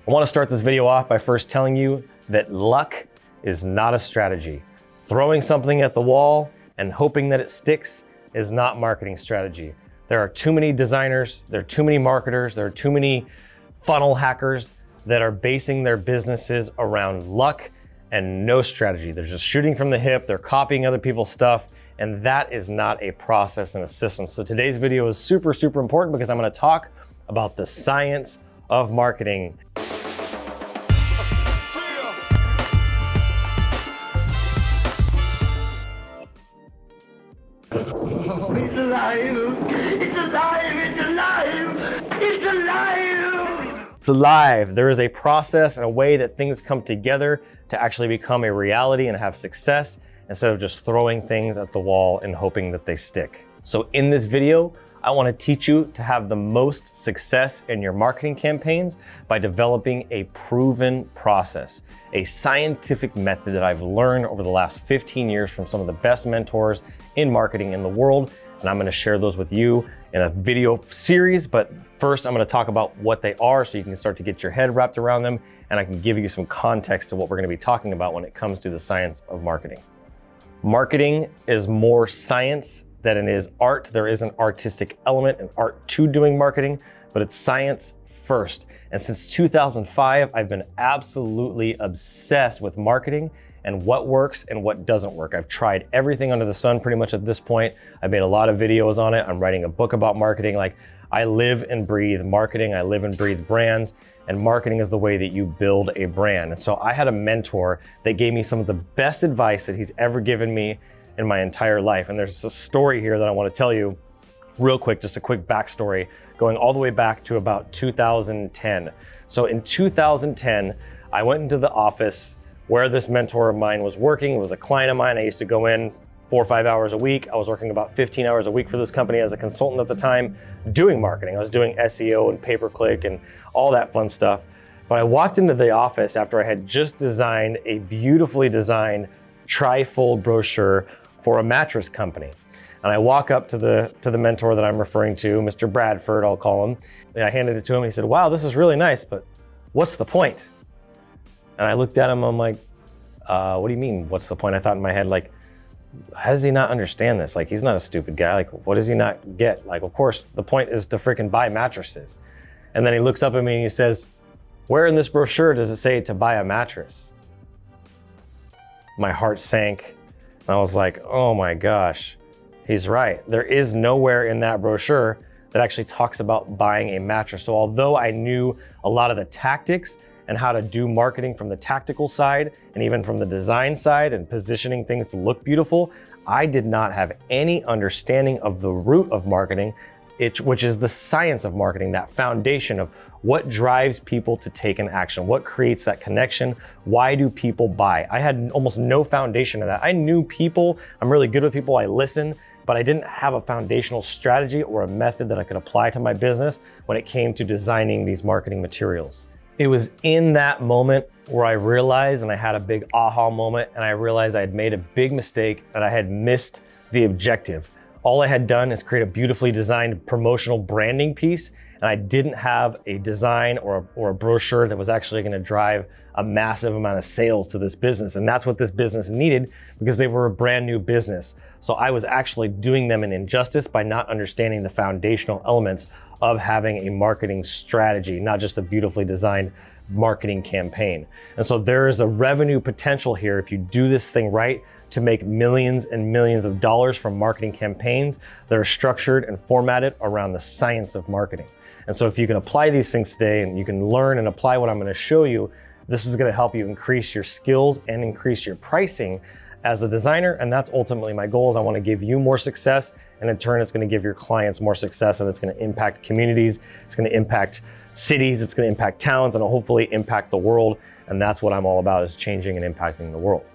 I want to start this video off by first telling you that luck is not a strategy. Throwing something at the wall and hoping that it sticks is not marketing strategy. There are too many designers, there are too many marketers, there are too many funnel hackers that are basing their businesses around luck and no strategy. They're just shooting from the hip, they're copying other people's stuff, and that is not a process and a system. So today's video is super important because I'm gonna talk about the science of marketing. Oh, it's alive! It's alive! It's alive! It's alive! It's alive. There is a process and a way that things come together to actually become a reality and have success instead of just throwing things at the wall and hoping that they stick. So in this video, I want to teach you to have the most success in your marketing campaigns by developing a proven process, a scientific method that I've learned over the last 15 years from some of the best mentors in marketing in the world. And I'm going to share those with you in a video series. But first, I'm going to talk about what they are so you can start to get your head wrapped around them. And I can give you some context to what we're going to be talking about when it comes to the science of marketing. Marketing is more science than it is art. There is an artistic element and art to doing marketing, but it's science first. And since 2005, I've been absolutely obsessed with marketing and what works and what doesn't work. I've tried everything under the sun pretty much at this point. I've made a lot of videos on it. I'm writing a book about marketing. Like, I live and breathe marketing. I live and breathe brands, and marketing is the way that you build a brand. And so I had a mentor that gave me some of the best advice that he's ever given me in my entire life. And there's a story here that I want to tell you real quick, just a quick backstory going all the way back to about 2010. So in 2010, I went into the office where this mentor of mine was working. It was a client of mine. I used to go in 4 or 5 hours a week. I was working about 15 hours a week for this company as a consultant at the time, doing marketing. I was doing SEO and pay-per-click and all that fun stuff. But I walked into the office after I had just designed a beautifully designed tri-fold brochure for a mattress company. And I walk up to the mentor that I'm referring to, Mr. Bradford, I'll call him. And I handed it to him. He said, "Wow, this is really nice, but what's the point?" And I looked at him, I'm like, what do you mean, what's the point? I thought in my head, like, how does he not understand this? Like, he's not a stupid guy. Like, what does he not get? Like, of course, the point is to freaking buy mattresses. And then he looks up at me and he says, "Where in this brochure does it say to buy a mattress?" My heart sank. And I was like, oh my gosh, he's right. There is nowhere in that brochure that actually talks about buying a mattress. So although I knew a lot of the tactics and how to do marketing from the tactical side and even from the design side and positioning things to look beautiful, I did not have any understanding of the root of marketing, which is the science of marketing, that foundation of what drives people to take an action, what creates that connection, why do people buy? I had almost no foundation of that. I knew people, I'm really good with people, I listen, but I didn't have a foundational strategy or a method that I could apply to my business when it came to designing these marketing materials. It was in that moment where I realized, and I had a big aha moment, and I realized I had made a big mistake and I had missed the objective. All I had done is create a beautifully designed promotional branding piece, and I didn't have a design or a brochure that was actually going to drive a massive amount of sales to this business. And that's what this business needed because they were a brand new business. So I was actually doing them an injustice by not understanding the foundational elements of having a marketing strategy, not just a beautifully designed marketing campaign. And so there is a revenue potential here if you do this thing right to make millions and millions of dollars from marketing campaigns that are structured and formatted around the science of marketing. And so if you can apply these things today and you can learn and apply what I'm going to show you, this is going to help you increase your skills and increase your pricing as a designer. And that's ultimately my goal. Is I want to give you more success, and in turn, it's going to give your clients more success, and it's going to impact communities. It's going to impact cities. It's going to impact towns, and it'll hopefully impact the world. And that's what I'm all about, is changing and impacting the world.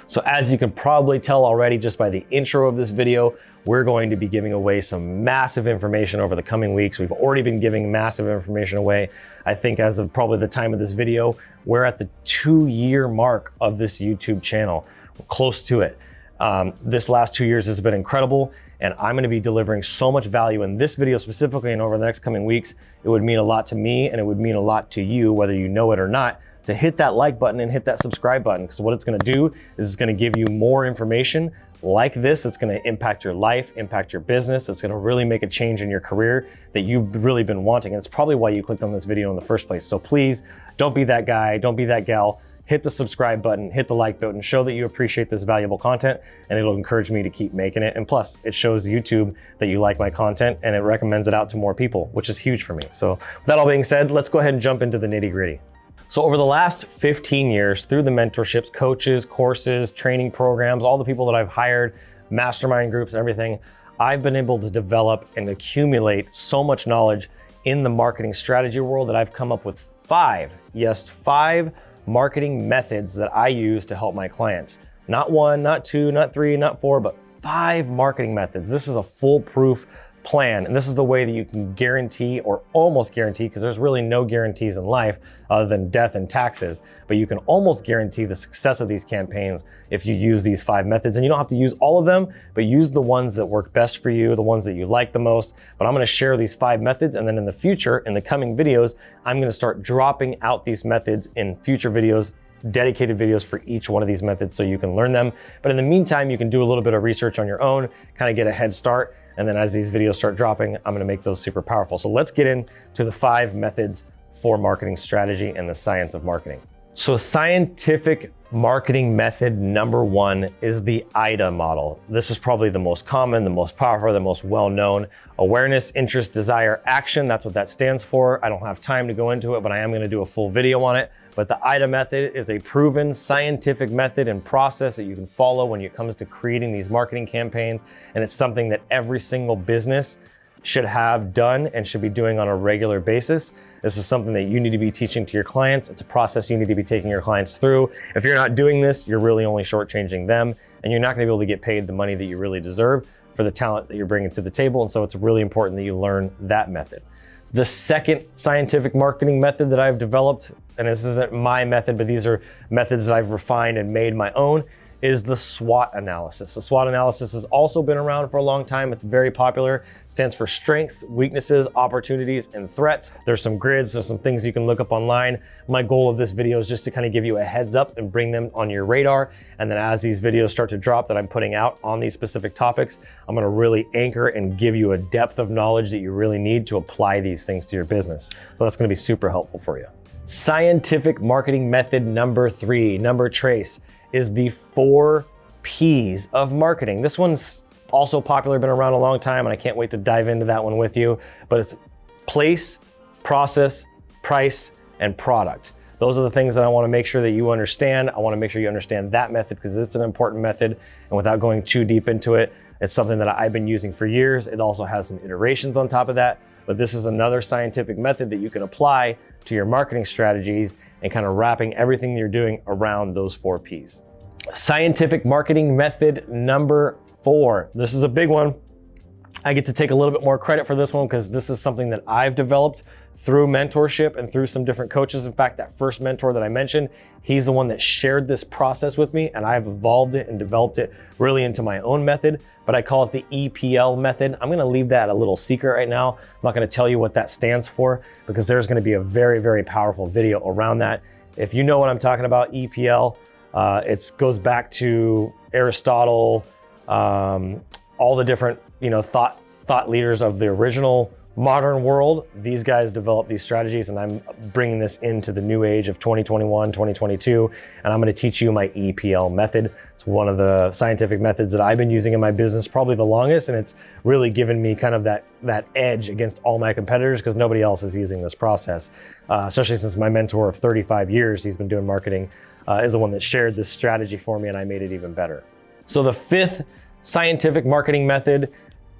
So as you can probably tell already just by the intro of this video, we're going to be giving away some massive information over the coming weeks. We've already been giving massive information away. I think as of probably the time of this video, we're at the 2-year mark of this YouTube channel. We're close to it. This last 2 years has been incredible. And I'm gonna be delivering so much value in this video specifically and over the next coming weeks. It would mean a lot to me and it would mean a lot to you, whether you know it or not, to hit that like button and hit that subscribe button. Because what it's gonna do is it's gonna give you more information like this that's gonna impact your life, impact your business, that's gonna really make a change in your career that you've really been wanting. And it's probably why you clicked on this video in the first place. So please, don't be that guy, don't be that gal. Hit the subscribe button, hit the like button, show that you appreciate this valuable content, and it'll encourage me to keep making it. And plus, it shows YouTube that you like my content and it recommends it out to more people, which is huge for me. So with that all being said, let's go ahead and jump into the nitty-gritty. So over the last 15 years, through the mentorships, coaches, courses, training programs, all the people that I've hired, mastermind groups, everything, I've been able to develop and accumulate so much knowledge in the marketing strategy world that I've come up with five marketing methods that I use to help my clients. Not one, not two, not three, not four, but 5 marketing methods. This is a foolproof plan. And this is the way that you can guarantee, or almost guarantee, because there's really no guarantees in life other than death and taxes, but you can almost guarantee the success of these campaigns if you use these 5 methods. And you don't have to use all of them, but use the ones that work best for you, the ones that you like the most. But I'm gonna share these 5 methods, and then in the future, in the coming videos, I'm gonna start dropping out these methods in future videos, dedicated videos for each one of these methods so you can learn them. But in the meantime, you can do a little bit of research on your own, kind of get a head start. And then as these videos start dropping, I'm gonna make those super powerful. So let's get into the 5 methods for marketing strategy and the science of marketing. So scientific marketing method number 1 is the A.I.D.A model. This is probably the most common, the most powerful, the most well-known. Awareness, interest, desire, action. That's what that stands for. I don't have time to go into it, but I am gonna do a full video on it. But the A.I.D.A method is a proven scientific method and process that you can follow when it comes to creating these marketing campaigns. And it's something that every single business should have done and should be doing on a regular basis. This is something that you need to be teaching to your clients. It's a process you need to be taking your clients through. If you're not doing this, you're really only shortchanging them, and you're not gonna be able to get paid the money that you really deserve for the talent that you're bringing to the table. And so it's really important that you learn that method. The second scientific marketing method that I've developed, and this isn't my method, but these are methods that I've refined and made my own, is the SWOT analysis. The SWOT analysis has also been around for a long time. It's very popular. It stands for strengths, weaknesses, opportunities, and threats. There's some grids, there's some things you can look up online. My goal of this video is just to kind of give you a heads up and bring them on your radar. And then as these videos start to drop that I'm putting out on these specific topics, I'm gonna really anchor and give you a depth of knowledge that you really need to apply these things to your business. So that's gonna be super helpful for you. Scientific marketing method number 3, number trace, is the 4 P's of marketing. This one's also popular, been around a long time, and I can't wait to dive into that one with you. But it's place, process, price, and product. Those are the things that I wanna make sure that you understand. I wanna make sure you understand that method because it's an important method. And without going too deep into it, it's something that I've been using for years. It also has some iterations on top of that. But this is another scientific method that you can apply to your marketing strategies and kind of wrapping everything you're doing around those 4 P's. Scientific marketing method number 4. This is a big one. I get to take a little bit more credit for this one because this is something that I've developed through mentorship and through some different coaches. In fact, that first mentor that I mentioned, he's the one that shared this process with me, and I've evolved it and developed it really into my own method, but I call it the EPL method. I'm gonna leave that a little secret right now. I'm not gonna tell you what that stands for because there's gonna be a very, very powerful video around that. If you know what I'm talking about, EPL, it goes back to Aristotle, all the different thought leaders of the original modern world. These guys develop these strategies, and I'm bringing this into the new age of 2021, 2022, and I'm going to teach you my EPL method. It's one of the scientific methods that I've been using in my business probably the longest, and it's really given me kind of that edge against all my competitors because nobody else is using this process, especially since my mentor of 35 years, he's been doing marketing, is the one that shared this strategy for me, and I made it even better. So the 5th scientific marketing method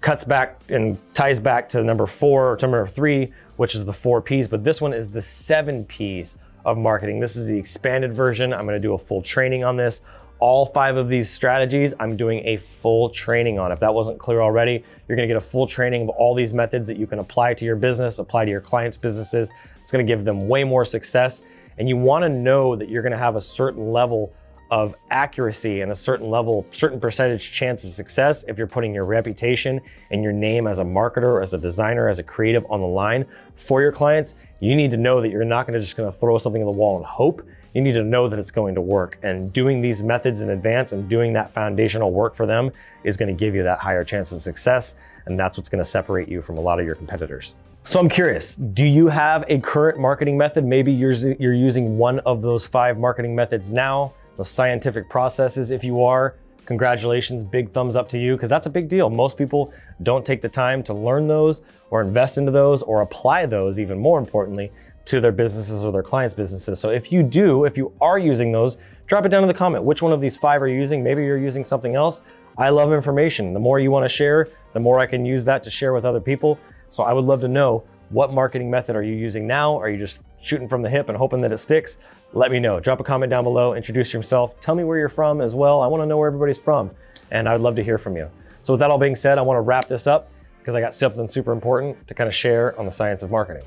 cuts back and ties back to number 4 or to number 3, which is the 4 P's, but this one is the 7 P's of marketing. This is the expanded version. I'm gonna do a full training on this. All 5 of these strategies, I'm doing a full training on. If that wasn't clear already, you're gonna get a full training of all these methods that you can apply to your business, apply to your clients' businesses. It's gonna give them way more success. And you wanna know that you're gonna have a certain level of accuracy and a certain level, certain percentage chance of success if you're putting your reputation and your name as a marketer, as a designer, as a creative on the line for your clients. You need to know that you're not just gonna throw something in the wall and hope. You need to know that it's going to work. And doing these methods in advance and doing that foundational work for them is gonna give you that higher chance of success. And that's what's gonna separate you from a lot of your competitors. So I'm curious, do you have a current marketing method? Maybe you're using one of those 5 marketing methods now, those scientific processes. If you are, congratulations, big thumbs up to you, because that's a big deal. Most people don't take the time to learn those or invest into those or apply those, even more importantly, to their businesses or their clients' businesses. So if you are using those, drop it down in the comment. Which one of these 5 are you using? Maybe you're using something else. I love information. The more you want to share, the more I can use that to share with other people. So I would love to know, what marketing method are you using now? Are you just shooting from the hip and hoping that it sticks? Let me know. Drop a comment down below, introduce yourself, tell me where you're from as well. I want to know where everybody's from, and I'd love to hear from you. So with that all being said, I want to wrap this up because I got something super important to kind of share on the science of marketing.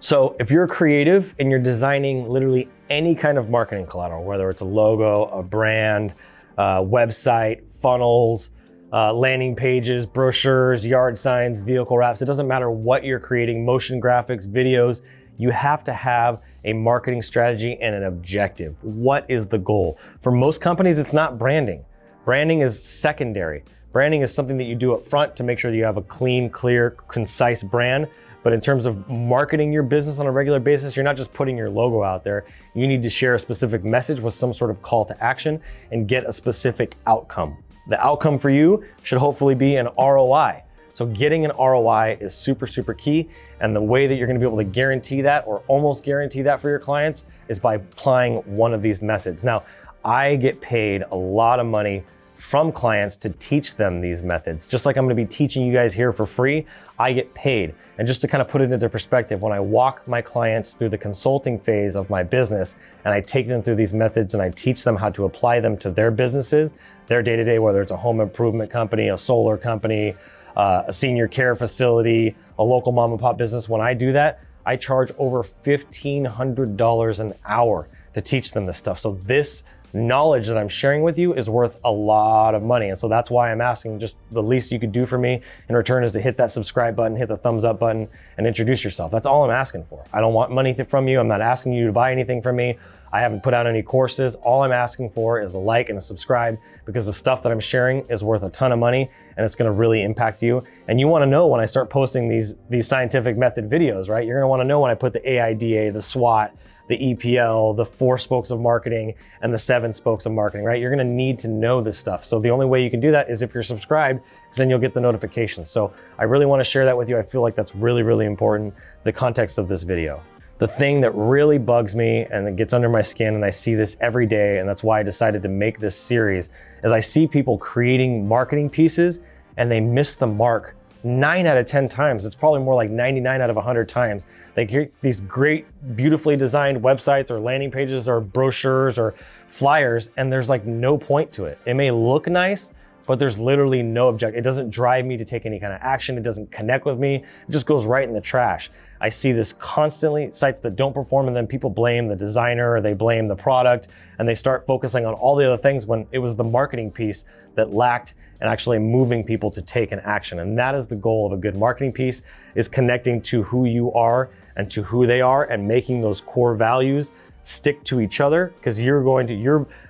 So if you're creative and you're designing literally any kind of marketing collateral, whether it's a logo, a brand, website, funnels, landing pages, brochures, yard signs, vehicle wraps, it doesn't matter what you're creating, motion graphics, videos, you have to have a marketing strategy and an objective. What is the goal? For most companies, it's not branding. Branding is secondary. Branding is something that you do up front to make sure that you have a clean, clear, concise brand. But in terms of marketing your business on a regular basis, you're not just putting your logo out there. You need to share a specific message with some sort of call to action and get a specific outcome. The outcome for you should hopefully be an ROI. So getting an ROI is super, super key. And the way that you're gonna be able to guarantee that or almost guarantee that for your clients is by applying one of these methods. Now, I get paid a lot of money from clients to teach them these methods. Just like I'm gonna be teaching you guys here for free, I get paid. And just to kind of put it into perspective, when I walk my clients through the consulting phase of my business and I take them through these methods and I teach them how to apply them to their businesses, their day-to-day, whether it's a home improvement company, a solar company, a senior care facility, a local mom and pop business, when I do that, I charge over $1,500 an hour to teach them this stuff. So this knowledge that I'm sharing with you is worth a lot of money. And so that's why I'm asking, just the least you could do for me in return is to hit that subscribe button, hit the thumbs up button, and introduce yourself. That's all I'm asking for. I don't want money from you. I'm not asking you to buy anything from me. I haven't put out any courses. All I'm asking for is a like and a subscribe, because the stuff that I'm sharing is worth a ton of money and it's gonna really impact you. And you wanna know when I start posting these scientific method videos, right? You're gonna wanna know when I put the A.I.D.A, the S.W.O.T, the E.P.L, the 4 spokes of marketing, and the 7 spokes of marketing, right? You're gonna need to know this stuff. So the only way you can do that is if you're subscribed, because then you'll get the notifications. So I really wanna share that with you. I feel like that's really, really important, the context of this video. The thing that really bugs me and that gets under my skin, and I see this every day, and that's why I decided to make this series, is I see people creating marketing pieces and they miss the mark 9 out of 10 times. It's probably more like 99 out of 100 times. They create these great, beautifully designed websites or landing pages or brochures or flyers, and there's like no point to it. It may look nice, but there's literally no objective. It doesn't drive me to take any kind of action. It doesn't connect with me. It just goes right in the trash. I see this constantly, sites that don't perform, and then people blame the designer or they blame the product, and they start focusing on all the other things when it was the marketing piece that lacked and actually moving people to take an action. And that is the goal of a good marketing piece, is connecting to who you are and to who they are and making those core values stick to each other, because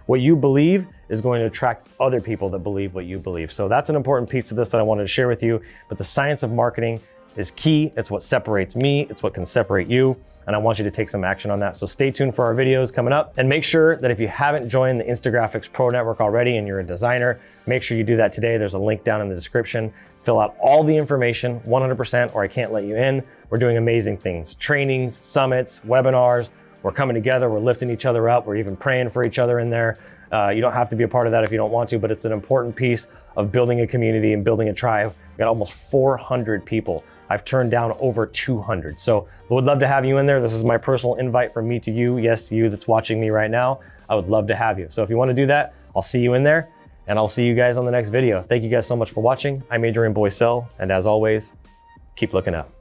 what you believe is going to attract other people that believe what you believe. So that's an important piece of this that I wanted to share with you. But the science of marketing is key. It's what separates me. It's what can separate you. And I want you to take some action on that. So stay tuned for our videos coming up. And make sure that if you haven't joined the Instagraphics Pro Network already and you're a designer, make sure you do that today. There's a link down in the description. Fill out all the information 100% or I can't let you in. We're doing amazing things. Trainings, summits, webinars. We're coming together. We're lifting each other up. We're even praying for each other in there. You don't have to be a part of that if you don't want to, but it's an important piece of building a community and building a tribe. We got almost 400 people. I've turned down over 200. So I would love to have you in there. This is my personal invite from me to you. Yes, you that's watching me right now. I would love to have you. So if you want to do that, I'll see you in there, and I'll see you guys on the next video. Thank you guys so much for watching. I'm Adrian Boycell, and as always, keep looking up.